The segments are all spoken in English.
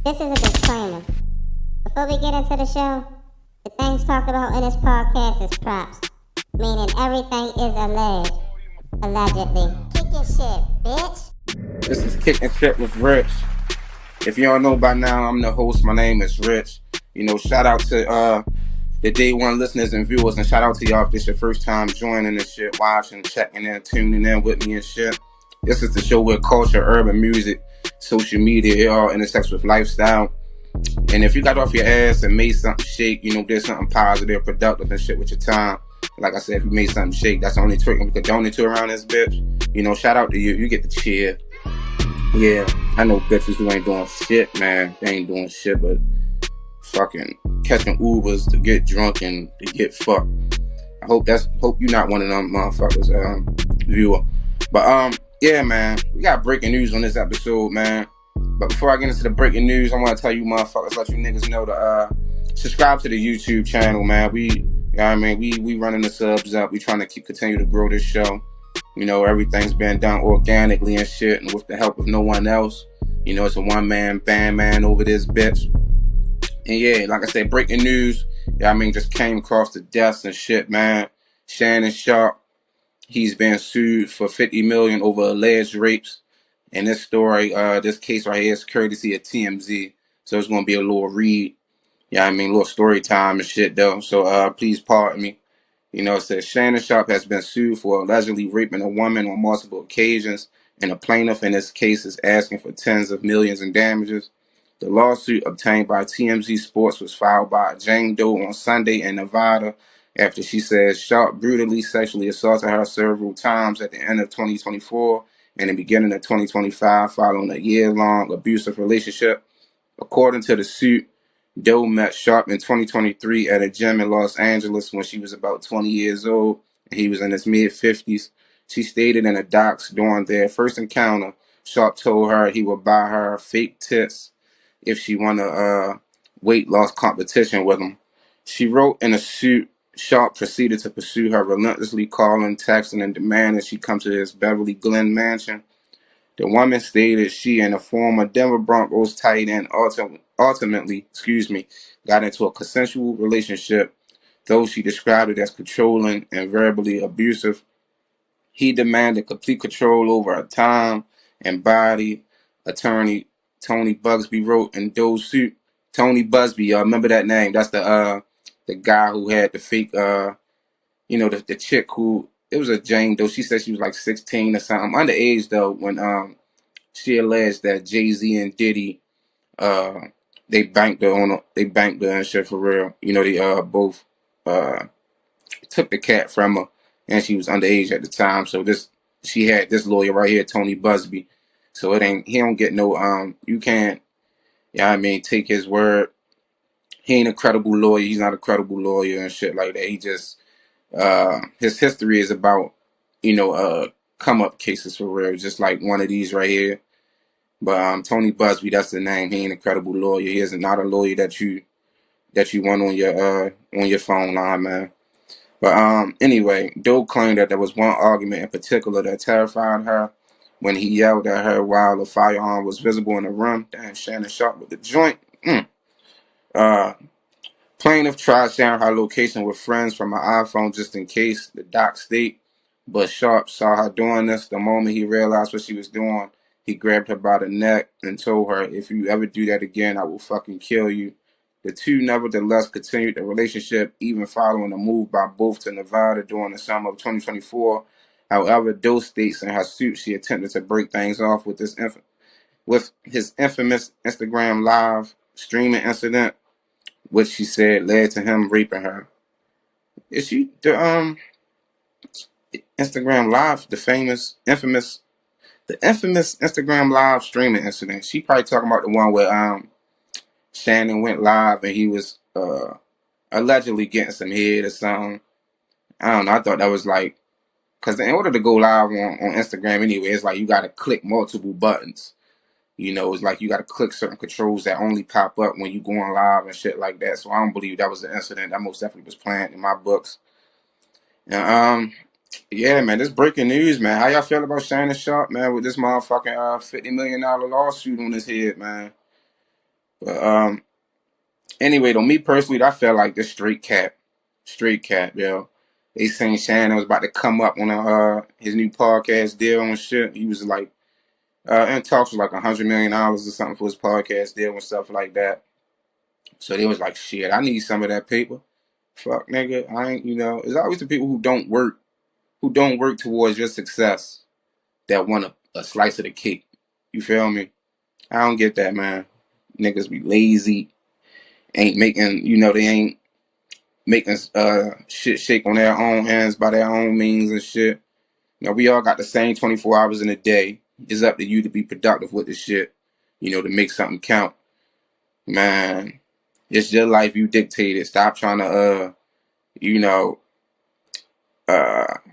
This is a disclaimer. Before we get into the show, the things talked about in this podcast is props, meaning everything is alleged. Allegedly. Kick your shit, bitch. This is Kicking Shit with Rich. If you don't know by now, I'm the host. My name is Rich. Shout out to the day one listeners and viewers, and shout out to y'all if this your first time joining this shit, watching, checking in, tuning in with me and shit. This is the show where culture, urban music, social media, it all intersects with lifestyle. And if you got off your ass and made something shake, did something positive, productive and shit with your time. Like I said, if you made something shake, that's the only trick we could donate to around this bitch. Shout out to you. You get the cheer. Yeah, I know bitches who ain't doing shit, man. They ain't doing shit but fucking catching Ubers to get drunk and to get fucked. I hope you're not one of them motherfuckers, viewer. But yeah, man, we got breaking news on this episode, man. But before I get into the breaking news, I want to tell you motherfuckers, let you niggas know to subscribe to the YouTube channel, man. We running the subs up. We trying to continue to grow this show. Everything's been done organically and shit, and with the help of no one else. It's a one-man band, man, over this bitch. And yeah, like I said, breaking news, just came across the deaths and shit, man. Shannon Sharpe, he's been sued for $50 million over alleged rapes. And this story, this case right here is courtesy of TMZ. So it's going to be a little read. A little story time and shit, though. So please pardon me. It says Shannon Sharpe has been sued for allegedly raping a woman on multiple occasions, and a plaintiff in this case is asking for tens of millions in damages. The lawsuit obtained by TMZ Sports was filed by Jane Doe on Sunday in Nevada after she says Sharpe brutally sexually assaulted her several times at the end of 2024 and the beginning of 2025 following a year-long abusive relationship. According to the suit, Doe met Sharpe in 2023 at a gym in Los Angeles when she was about 20 years old and he was in his mid-50s. She stated in the docs during their first encounter, Sharpe told her he would buy her fake tits if she won a weight loss competition with him. She wrote in a suit, Sharpe proceeded to pursue her relentlessly, calling, texting, and demanding she come to his Beverly Glen mansion. The woman stated she and a former Denver Broncos tight end ultimately, got into a consensual relationship, though she described it as controlling and verbally abusive. He demanded complete control over her time and body. Attorney Tony Busby wrote in Doe's suit. Tony Busby, y'all remember that name? That's the guy who had the fake the chick who, it was a Jane Doe. She said she was like 16 or something, underage though, when she alleged that Jay-Z and Diddy uh they banked her and shit for real. They both took the cat from her, and she was underage at the time. So she had this lawyer right here, Tony Busby. So he don't get no you can't, take his word. He ain't a credible lawyer. He's not a credible lawyer and shit like that. He just his history is about come up cases for real, just like one of these right here. But Tony Busby, that's the name. He ain't a credible lawyer. He is not a lawyer that you want on your phone line, man. But anyway, Doe claimed that there was one argument in particular that terrified her when he yelled at her while a firearm was visible in the room. Damn, Shannon Sharpe with the joint. Uh, Plaintiff tried sharing her location with friends from her iPhone just in case, the doc state. But Sharpe saw her doing this. The moment he realized what she was doing, he grabbed her by the neck and told her, "If you ever do that again, I will fucking kill you." The two nevertheless continued the relationship, even following a move by both to Nevada during the summer of 2024. However, Doe states in her suit she attempted to break things off with his infamous Instagram live streaming incident, which she said led to him raping her. Is she the Instagram live, the infamous Instagram live streaming incident? She probably talking about the one where Shannon went live and he was allegedly getting some head or something. I don't know. I thought that was like, because in order to go live on Instagram anyway, it's like you got to click multiple buttons. It's like you got to click certain controls that only pop up when you going live and shit like that. So I don't believe that was the incident. That most definitely was planned in my books. And yeah, man, this breaking news, man. How y'all feel about Shannon Sharpe, man, with this motherfucking $50 million lawsuit on his head, man? But anyway, though, me personally, I felt like this straight cap, yo. They saying Shannon was about to come up on his new podcast deal and shit. He was like, in talks with like $100 million or something for his podcast deal and stuff like that. So they was like, shit, I need some of that paper. Fuck, nigga, I ain't, it's always the people who don't work towards your success that want a slice of the cake. You feel me? I don't get that, man. Niggas be lazy, ain't making, they ain't making shit shake on their own hands by their own means and shit. We all got the same 24 hours in a day. It's up to you to be productive with the shit, to make something count. Man, it's your life, you dictate it. Stop trying to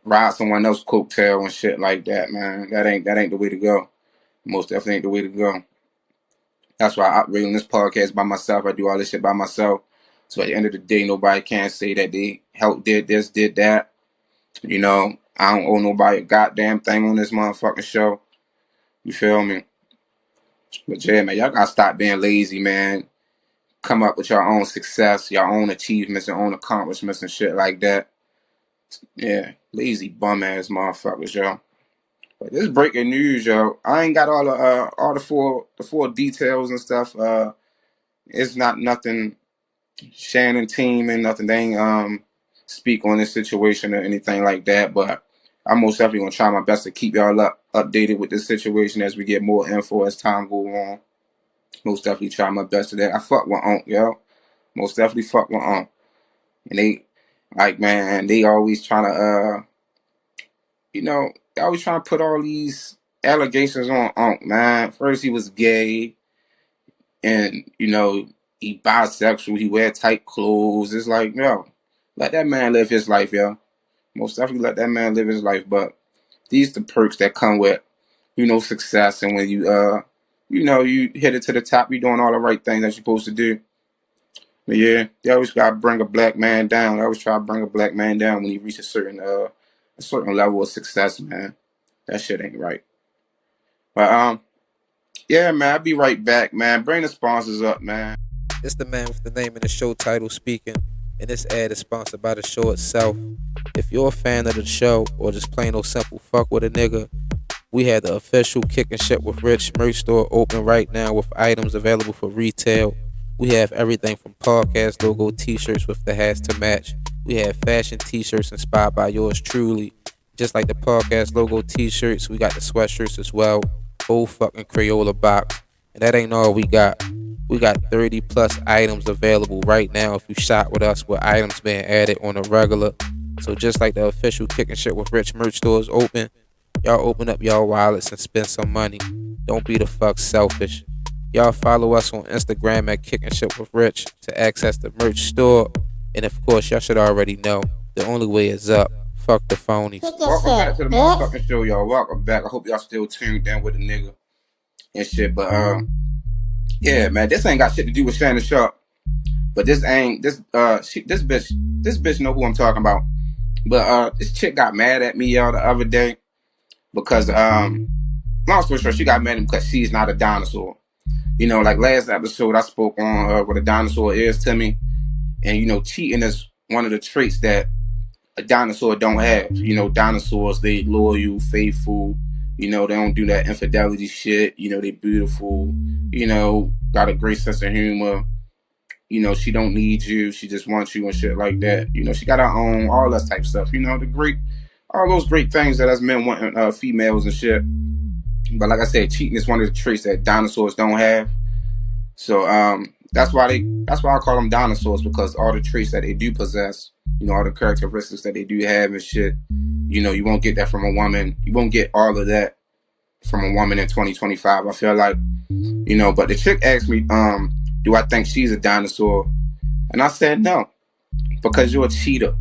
ride someone else's coattail and shit like that, man. That ain't the way to go. Most definitely ain't the way to go. That's why I operate on this podcast by myself. I do all this shit by myself. So at the end of the day, nobody can say that they helped, did this, did that. I don't owe nobody a goddamn thing on this motherfucking show. You feel me? But yeah, man, y'all gotta stop being lazy, man. Come up with your own success, your own achievements, your own accomplishments and shit like that. Yeah, lazy bum ass motherfuckers, yo. But this breaking news, yo. I ain't got all the full details and stuff. It's not nothing Shannon team and nothing. They ain't speak on this situation or anything like that. But I'm most definitely gonna try my best to keep y'all updated with this situation as we get more info as time go on. Most definitely try my best to that. I fuck with Unc, yo. Most definitely fuck with Unc. And they, like, man, they always trying to, they always trying to put all these allegations on Unc, man. First he was gay, and, he bisexual, he wear tight clothes. It's like, yo, let that man live his life, yo. Most definitely let that man live his life. But these the perks that come with, success. And when you hit it to the top, you're doing all the right things that you're supposed to do. But yeah, they always gotta bring a black man down. They always try to bring a black man down when he reaches a certain level of success, man. That shit ain't right. But yeah, man, I'll be right back, man. Bring the sponsors up, man. It's the man with the name and the show title speaking, and this ad is sponsored by the show itself. If you're a fan of the show or just plain old simple fuck with a nigga, we have the official Kickin' Shit with Rich merch store open right now with items available for retail. We have everything from podcast logo t-shirts with the hats to match. We have fashion t-shirts inspired by yours truly. Just like the podcast logo t-shirts, we got the sweatshirts as well. Whole fucking Crayola box. And that ain't all we got. We got 30 plus items available right now if you shop with us with items being added on a regular. So just like the official Kickin' Shit with Rich merch store is open, y'all open up y'all wallets and spend some money. Don't be the fuck selfish. Y'all follow us on Instagram at Kickin' Shit with Rich to access the merch store. And of course, y'all should already know, the only way is up. Fuck the phonies. Welcome back to the motherfucking show, y'all. Welcome back. I hope y'all still tuned in with the nigga and shit. But yeah, man, this ain't got shit to do with Shannon Sharpe. But this bitch know who I'm talking about. But this chick got mad at me, y'all, the other day because long story short, she got mad at me because she's not a dinosaur. Like last episode, I spoke on what a dinosaur is to me, and cheating is one of the traits that a dinosaur don't have. Dinosaurs, they loyal, faithful. They don't do that infidelity shit. They beautiful. Got a great sense of humor. She don't need you. She just wants you and shit like that. She got her own, all that type of stuff. All those great things that us men want females and shit. But like I said, cheating is one of the traits that dinosaurs don't have. So that's why I call them dinosaurs, because all the traits that they do possess, all the characteristics that they do have and shit, you won't get that from a woman. You won't get all of that from a woman in 2025. I feel like, but the chick asked me, do I think she's a dinosaur? And I said no, because you're a cheater.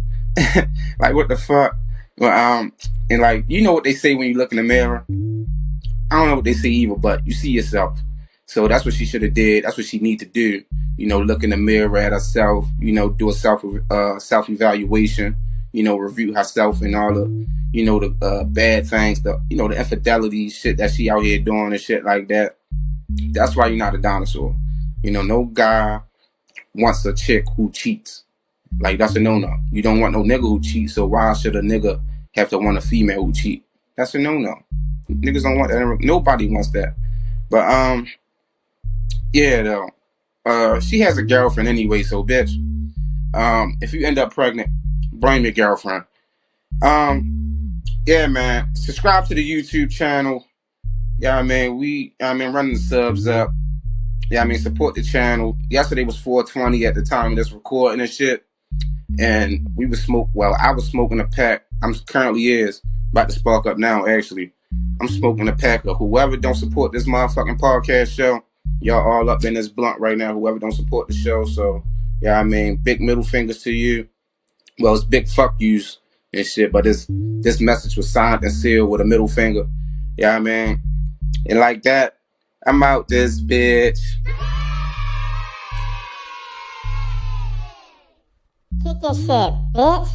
Like, what the fuck? Well, and like, what they say when you look in the mirror? I don't know what they say either, but you see yourself. So that's what she should have did. That's what she need to do. Look in the mirror at herself, do a self-evaluation, review herself and all the, the bad things, the infidelity shit that she out here doing and shit like that. That's why you're not a dinosaur. You know, no guy wants a chick who cheats. Like, that's a no-no. You don't want no nigga who cheats, so why should a nigga have to want a female who cheat? That's a no-no. Niggas don't want that. Nobody wants that. But, yeah, though. She has a girlfriend anyway, so bitch. If you end up pregnant, blame your girlfriend. Yeah, man. Subscribe to the YouTube channel. Yeah, I mean, running the subs up. Yeah, I mean, support the channel. Yesterday was 420 at the time of this recording and shit. And we was I was smoking a pack. I'm currently about to spark up now, actually. I'm smoking a pack of whoever don't support this motherfucking podcast show. Y'all all up in this blunt right now, whoever don't support the show. So, yeah, I mean, big middle fingers to you. Well, it's big fuck yous and shit, but this message was signed and sealed with a middle finger. Yeah, I mean, and like that, I'm out this bitch. Kick your shit, bitch.